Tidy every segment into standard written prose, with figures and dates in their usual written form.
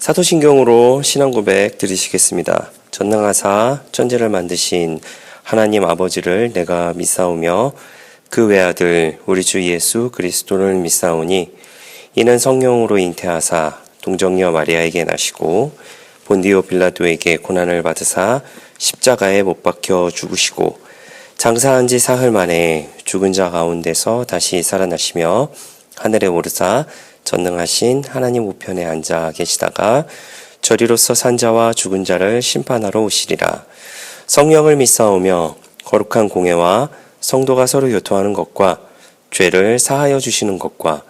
사도신경으로 신앙고백 드리시겠습니다. 전능하사 천지를 만드신 하나님 아버지를 내가 믿사오며 그 외아들 우리 주 예수 그리스도를 믿사오니 이는 성령으로 잉태하사 동정녀 마리아에게 나시고 본디오 빌라도에게 고난을 받으사 십자가에 못 박혀 죽으시고 장사한 지 사흘 만에 죽은 자 가운데서 다시 살아나시며 하늘에 오르사 전능하신 하나님 우편에 앉아 계시다가 저리로서 산 자와 죽은 자를 심판하러 오시리라. 성령을 믿사오며 거룩한 공회와 성도가 서로 교통하는 것과 죄를 사하여 주시는 것과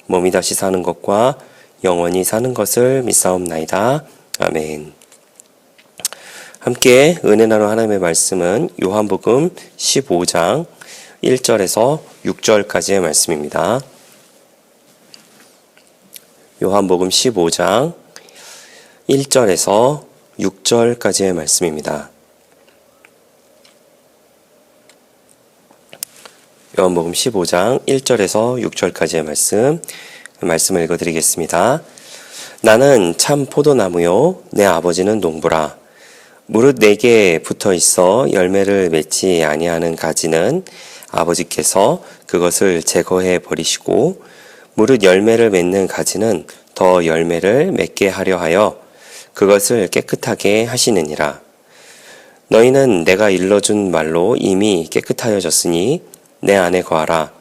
몸이 다시 사는 것과 영원히 사는 것을 믿사옵나이다. 아멘. 함께 은혜 나눌 하나님의 말씀은 요한복음 15장 1절에서 6절까지의 말씀입니다. 요한복음 15장 1절에서 6절까지의 말씀입니다. 요한복음 15장 1절에서 6절까지의 말씀을 읽어드리겠습니다. 나는 참 포도나무요 내 아버지는 농부라. 무릇 내게 붙어 있어 열매를 맺지 아니하는 가지는 아버지께서 그것을 제거해 버리시고 무릇 열매를 맺는 가지는 더 열매를 맺게 하려 하여 그것을 깨끗하게 하시느니라. 너희는 내가 일러준 말로 이미 깨끗하여졌으니 내 안에 거하라.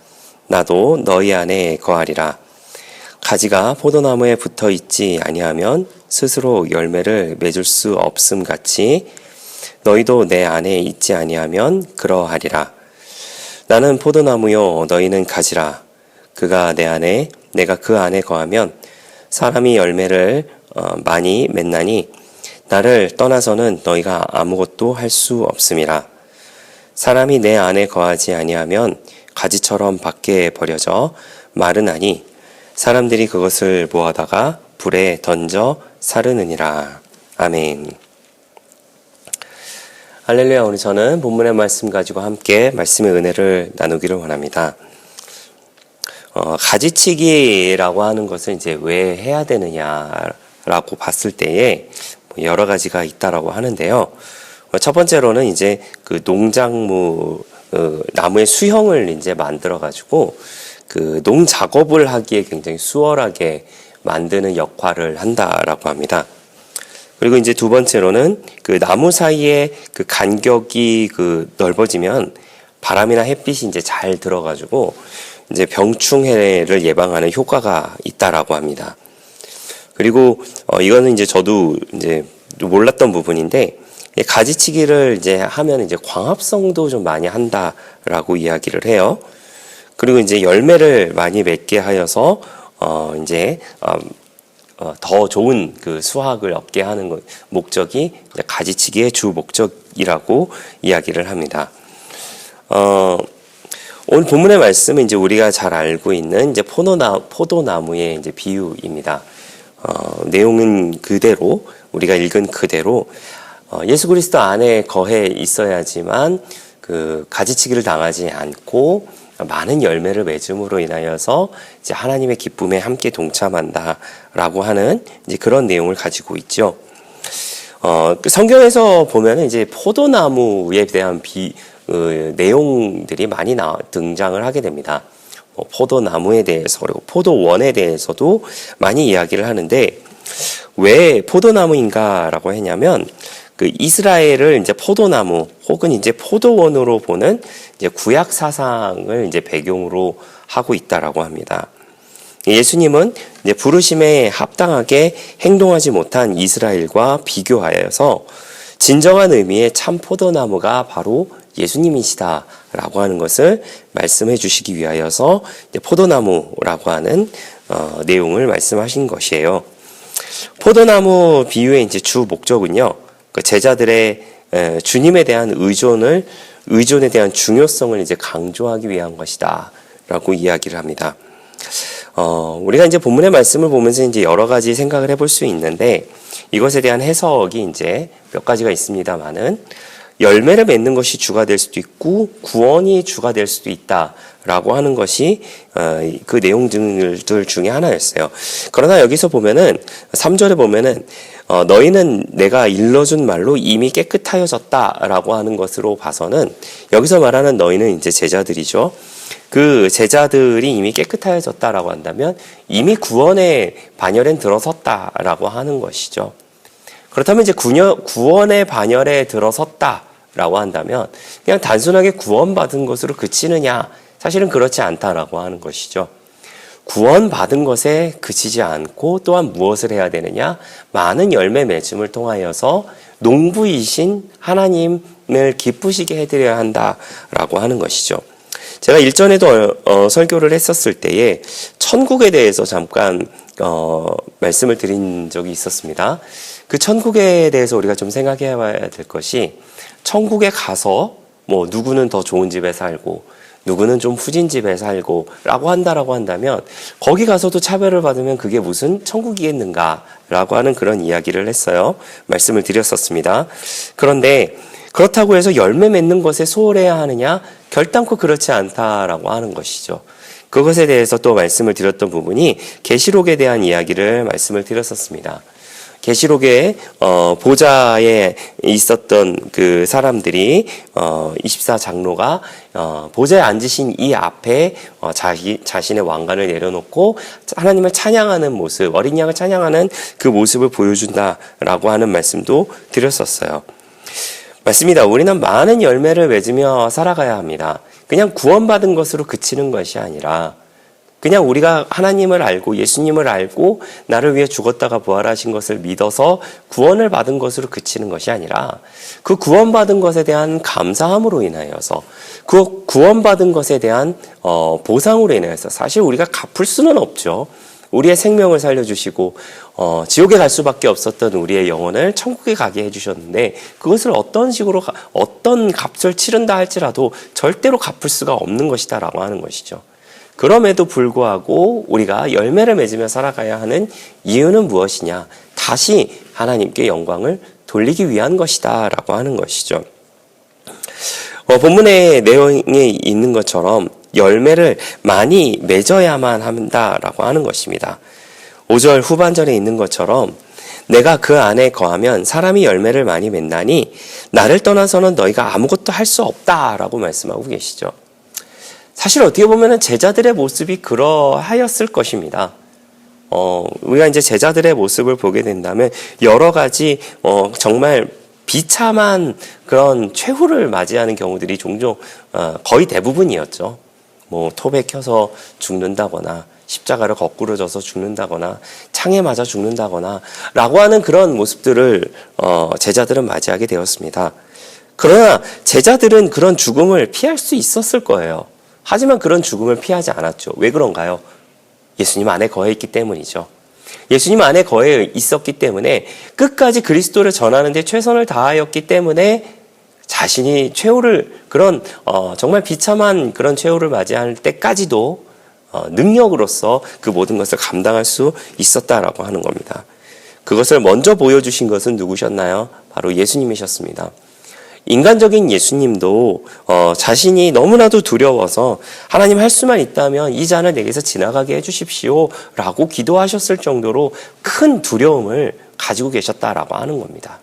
나도 너희 안에 거하리라. 가지가 포도나무에 붙어 있지 아니하면 스스로 열매를 맺을 수 없음 같이 너희도 내 안에 있지 아니하면 그러하리라. 나는 포도나무요 너희는 가지라. 그가 내 안에 내가 그 안에 거하면 사람이 열매를 많이 맺나니 나를 떠나서는 너희가 아무것도 할 수 없음이라. 사람이 내 안에 거하지 아니하면 가지처럼 밖에 버려져 마르나니 사람들이 그것을 모아다가 불에 던져 사르느니라. 아멘. 할렐루야. 오늘 저는 본문의 말씀 가지고 함께 말씀의 은혜를 나누기를 원합니다. 가지치기라고 하는 것을 이제 왜 해야 되느냐라고 봤을 때에 여러 가지가 있다라고 하는데요. 첫 번째로는 이제 그 농작물 나무의 수형을 이제 만들어 가지고 그 농 작업을 하기에 굉장히 수월하게 만드는 역할을 한다라고 합니다. 그리고 이제 두 번째로는 그 나무 사이에 그 간격이 그 넓어지면 바람이나 햇빛이 이제 잘 들어가지고 이제 병충해를 예방하는 효과가 있다라고 합니다. 그리고 이거는 이제 저도 이제 몰랐던 부분인데 가지치기를 이제 하면 이제 광합성도 좀 많이 한다라고 이야기를 해요. 그리고 이제 열매를 많이 맺게 하여서 이제 더 좋은 그 수확을 얻게 하는 목적이 이제 가지치기의 주 목적이라고 이야기를 합니다. 오늘 본문의 말씀은 이제 우리가 잘 알고 있는 이제 포도나무의 이제 비유입니다. 내용은 그대로 우리가 읽은 그대로 예수 그리스도 안에 거해 있어야지만 그 가지치기를 당하지 않고 많은 열매를 맺음으로 인하여서 이제 하나님의 기쁨에 함께 동참한다라고 하는 이제 그런 내용을 가지고 있죠. 성경에서 보면은 이제 포도나무에 대한 내용들이 많이 등장을 하게 됩니다. 포도나무에 대해서 그리고 포도원에 대해서도 많이 이야기를 하는데 왜 포도나무인가라고 했냐면 그 이스라엘을 이제 포도나무 혹은 이제 포도원으로 보는 이제 구약 사상을 이제 배경으로 하고 있다라고 합니다. 예수님은 이제 부르심에 합당하게 행동하지 못한 이스라엘과 비교하여서 진정한 의미의 참 포도나무가 바로 예수님이시다라고 하는 것을 말씀해 주시기 위하여서 포도나무라고 하는 내용을 말씀하신 것이에요. 포도나무 비유의 이제 주 목적은요, 그 제자들의 주님에 대한 의존에 대한 중요성을 이제 강조하기 위한 것이다라고 이야기를 합니다. 우리가 이제 본문의 말씀을 보면서 이제 여러 가지 생각을 해볼 수 있는데 이것에 대한 해석이 이제 몇 가지가 있습니다만은 열매를 맺는 것이 주가 될 수도 있고 구원이 주가 될 수도 있다라고 하는 것이 그 내용들 중에 하나였어요. 그러나 여기서 보면은 3절에 보면은 너희는 내가 일러준 말로 이미 깨끗하여졌다라고 하는 것으로 봐서는 여기서 말하는 너희는 이제 제자들이죠. 그 제자들이 이미 깨끗하여졌다라고 한다면 이미 구원의 반열엔 들어섰다라고 하는 것이죠. 그렇다면 이제 구원의 반열에 들어섰다라고 한다면 그냥 단순하게 구원받은 것으로 그치느냐? 사실은 그렇지 않다라고 하는 것이죠. 구원받은 것에 그치지 않고 또한 무엇을 해야 되느냐? 많은 열매 맺음을 통하여서 농부이신 하나님을 기쁘시게 해드려야 한다라고 하는 것이죠. 제가 일전에도 설교를 했었을 때에 천국에 대해서 잠깐 말씀을 드린 적이 있었습니다. 그 천국에 대해서 우리가 좀 생각해 봐야 될 것이 천국에 가서 뭐 누구는 더 좋은 집에 살고 누구는 좀 후진 집에 살고 라고 한다라고 한다면 거기 가서도 차별을 받으면 그게 무슨 천국이겠는가 라고 하는 그런 이야기를 했어요. 말씀을 드렸었습니다. 그런데 그렇다고 해서 열매 맺는 것에 소홀해야 하느냐? 결단코 그렇지 않다라고 하는 것이죠. 그것에 대해서 또 말씀을 드렸던 부분이 계시록에 대한 이야기를 말씀을 드렸었습니다. 계시록에 보좌에 있었던 그 사람들이 24장로가 보좌에 앉으신 이 앞에 자신의 왕관을 내려놓고 하나님을 찬양하는 모습, 어린 양을 찬양하는 그 모습을 보여준다라고 하는 말씀도 드렸었어요. 맞습니다. 우리는 많은 열매를 맺으며 살아가야 합니다. 그냥 구원받은 것으로 그치는 것이 아니라 그냥 우리가 하나님을 알고 예수님을 알고 나를 위해 죽었다가 부활하신 것을 믿어서 구원을 받은 것으로 그치는 것이 아니라 그 구원받은 것에 대한 감사함으로 인하여서 그 구원받은 것에 대한 보상으로 인하여서 사실 우리가 갚을 수는 없죠. 우리의 생명을 살려주시고 지옥에 갈 수밖에 없었던 우리의 영혼을 천국에 가게 해주셨는데 그것을 어떤 식으로 어떤 값을 치른다 할지라도 절대로 갚을 수가 없는 것이다라고 하는 것이죠. 그럼에도 불구하고 우리가 열매를 맺으며 살아가야 하는 이유는 무엇이냐? 다시 하나님께 영광을 돌리기 위한 것이다라고 하는 것이죠. 본문의 내용에 있는 것처럼 열매를 많이 맺어야만 한다라고 하는 것입니다. 5절 후반절에 있는 것처럼 내가 그 안에 거하면 사람이 열매를 많이 맺나니 나를 떠나서는 너희가 아무것도 할 수 없다라고 말씀하고 계시죠. 사실 어떻게 보면 제자들의 모습이 그러하였을 것입니다. 우리가 이제 제자들의 모습을 보게 된다면 여러 가지 정말 비참한 그런 최후를 맞이하는 경우들이 종종 거의 대부분이었죠. 뭐 톱에 켜서 죽는다거나 십자가를 거꾸로 져서 죽는다거나 창에 맞아 죽는다거나 라고 하는 그런 모습들을 제자들은 맞이하게 되었습니다. 그러나 제자들은 그런 죽음을 피할 수 있었을 거예요. 하지만 그런 죽음을 피하지 않았죠. 왜 그런가요? 예수님 안에 거해 있기 때문이죠. 예수님 안에 거해 있었기 때문에 끝까지 그리스도를 전하는 데 최선을 다하였기 때문에 자신이 최후를 그런 정말 비참한 그런 최후를 맞이할 때까지도 능력으로서 그 모든 것을 감당할 수 있었다라고 하는 겁니다. 그것을 먼저 보여주신 것은 누구셨나요? 바로 예수님이셨습니다. 인간적인 예수님도 자신이 너무나도 두려워서 하나님 할 수만 있다면 이 잔을 내게서 지나가게 해주십시오 라고 기도하셨을 정도로 큰 두려움을 가지고 계셨다라고 하는 겁니다.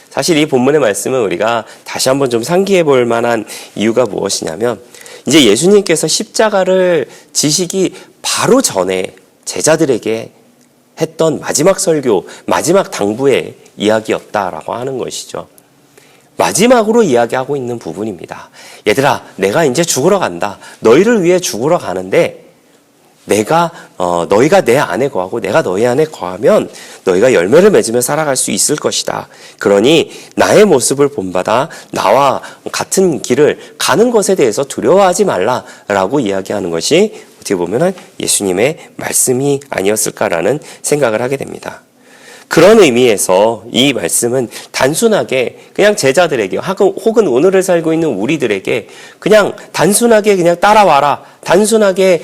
사실 이 본문의 말씀은 우리가 다시 한번 좀 상기해 볼 만한 이유가 무엇이냐면 이제 예수님께서 십자가를 지시기 바로 전에 제자들에게 했던 마지막 설교, 마지막 당부의 이야기였다라고 하는 것이죠. 마지막으로 이야기하고 있는 부분입니다. 얘들아, 내가 이제 죽으러 간다. 너희를 위해 죽으러 가는데 너희가 내 안에 거하고 내가 너희 안에 거하면 너희가 열매를 맺으며 살아갈 수 있을 것이다. 그러니 나의 모습을 본받아 나와 같은 길을 가는 것에 대해서 두려워하지 말라라고 이야기하는 것이 어떻게 보면 예수님의 말씀이 아니었을까라는 생각을 하게 됩니다. 그런 의미에서 이 말씀은 단순하게 그냥 제자들에게 혹은 오늘을 살고 있는 우리들에게 그냥 단순하게 그냥 따라와라. 단순하게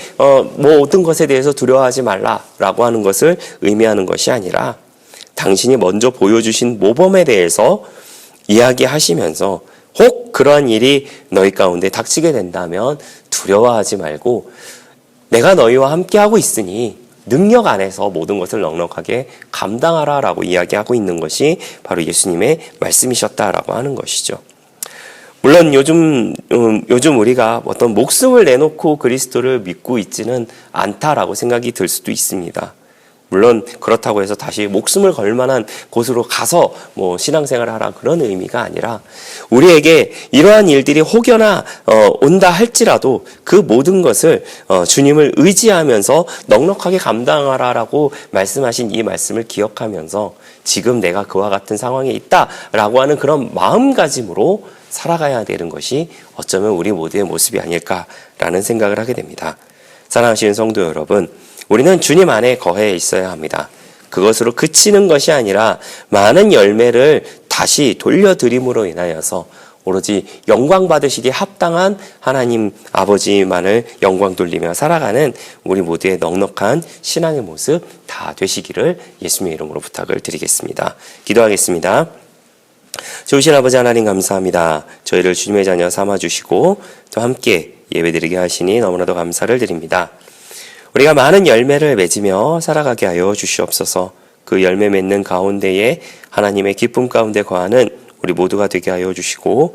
모든 것에 대해서 두려워하지 말라라고 하는 것을 의미하는 것이 아니라 당신이 먼저 보여주신 모범에 대해서 이야기하시면서 혹 그러한 일이 너희 가운데 닥치게 된다면 두려워하지 말고 내가 너희와 함께하고 있으니 능력 안에서 모든 것을 넉넉하게 감당하라라고 이야기하고 있는 것이 바로 예수님의 말씀이셨다라고 하는 것이죠. 물론 요즘 우리가 어떤 목숨을 내놓고 그리스도를 믿고 있지는 않다라고 생각이 들 수도 있습니다. 물론 그렇다고 해서 다시 목숨을 걸 만한 곳으로 가서 신앙생활을 하라 그런 의미가 아니라 우리에게 이러한 일들이 혹여나 온다 할지라도 그 모든 것을 주님을 의지하면서 넉넉하게 감당하라라고 말씀하신 이 말씀을 기억하면서 지금 내가 그와 같은 상황에 있다라고 하는 그런 마음가짐으로 살아가야 되는 것이 어쩌면 우리 모두의 모습이 아닐까라는 생각을 하게 됩니다. 사랑하시는 성도 여러분, 우리는 주님 안에 거해 있어야 합니다. 그것으로 그치는 것이 아니라 많은 열매를 다시 돌려드림으로 인하여서 오로지 영광 받으시기에 합당한 하나님 아버지만을 영광 돌리며 살아가는 우리 모두의 넉넉한 신앙의 모습 다 되시기를 예수님의 이름으로 부탁을 드리겠습니다. 기도하겠습니다. 좋으신 아버지 하나님 감사합니다. 저희를 주님의 자녀 삼아주시고 또 함께 예배드리게 하시니 너무나도 감사를 드립니다. 우리가 많은 열매를 맺으며 살아가게 하여 주시옵소서. 그 열매 맺는 가운데에 하나님의 기쁨 가운데 거하는 우리 모두가 되게 하여 주시고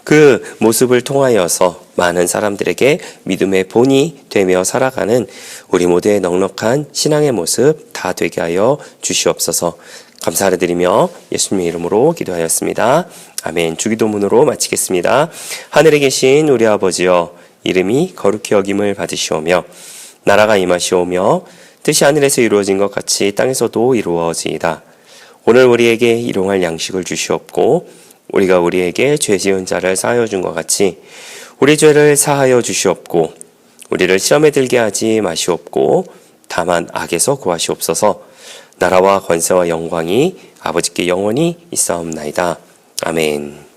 그 모습을 통하여서 많은 사람들에게 믿음의 본이 되며 살아가는 우리 모두의 넉넉한 신앙의 모습 다 되게 하여 주시옵소서. 감사를 드리며 예수님의 이름으로 기도하였습니다. 아멘. 주기도문으로 마치겠습니다. 하늘에 계신 우리 아버지여, 이름이 거룩히 여김을 받으시오며 나라가 임하시오며 뜻이 하늘에서 이루어진 것 같이 땅에서도 이루어지이다. 오늘 우리에게 일용할 양식을 주시옵고 우리가 우리에게 죄 지은 자를 사하여 준 것 같이 우리 죄를 사하여 주시옵고 우리를 시험에 들게 하지 마시옵고 다만 악에서 구하시옵소서. 나라와 권세와 영광이 아버지께 영원히 있사옵나이다. 아멘.